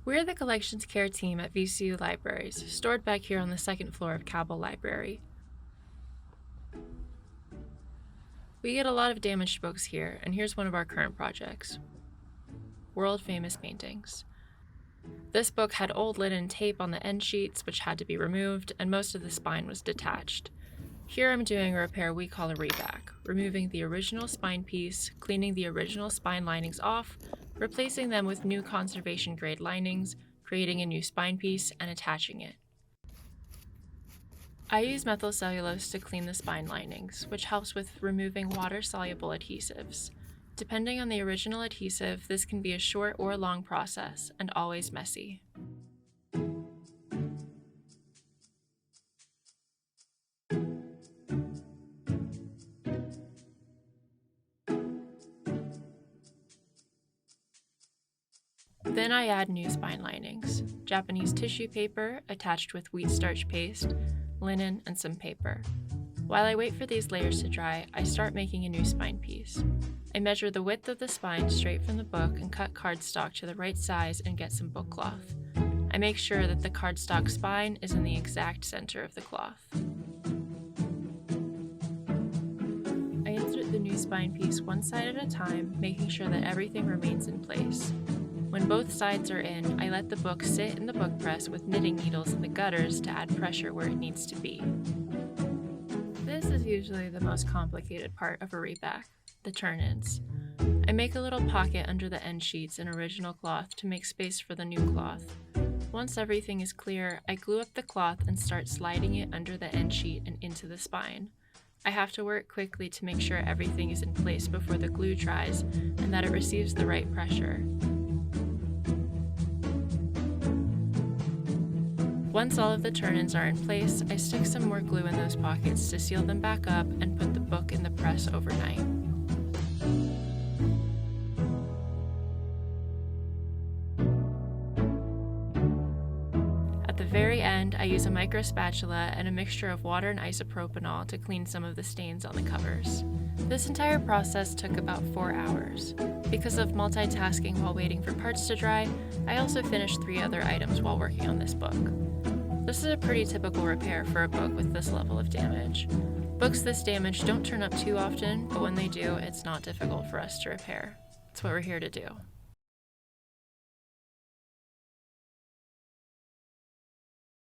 We're the collections care team at VCU Libraries, stored back here on the second floor of Cabell Library. We get a lot of damaged books here, and here's one of our current projects. World-famous paintings. This book had old linen tape on the end sheets, which had to be removed, and most of the spine was detached. Here I'm doing a repair we call a reback, removing the original spine piece, cleaning the original spine linings off, replacing them with new conservation-grade linings, creating a new spine piece, and attaching it. I use methyl cellulose to clean the spine linings, which helps with removing water-soluble adhesives. Depending on the original adhesive, this can be a short or long process, and always messy. Then I add new spine linings, Japanese tissue paper attached with wheat starch paste, linen, and some paper. While I wait for these layers to dry, I start making a new spine piece. I measure the width of the spine straight from the book and cut cardstock to the right size and get some book cloth. I make sure that the cardstock spine is in the exact center of the cloth. I insert the new spine piece one side at a time, making sure that everything remains in place. When both sides are in, I let the book sit in the book press with knitting needles in the gutters to add pressure where it needs to be. This is usually the most complicated part of a reback, the turn-ins. I make a little pocket under the end sheets in original cloth to make space for the new cloth. Once everything is clear, I glue up the cloth and start sliding it under the end sheet and into the spine. I have to work quickly to make sure everything is in place before the glue dries and that it receives the right pressure. Once all of the turn-ins are in place, I stick some more glue in those pockets to seal them back up and put the book in the press overnight. At the very end, I use a micro spatula and a mixture of water and isopropanol to clean some of the stains on the covers. This entire process took about 4 hours. Because of multitasking while waiting for parts to dry, I also finished 3 other items while working on this book. This is a pretty typical repair for a book with this level of damage. Books this damaged don't turn up too often, but when they do, it's not difficult for us to repair. It's what we're here to do.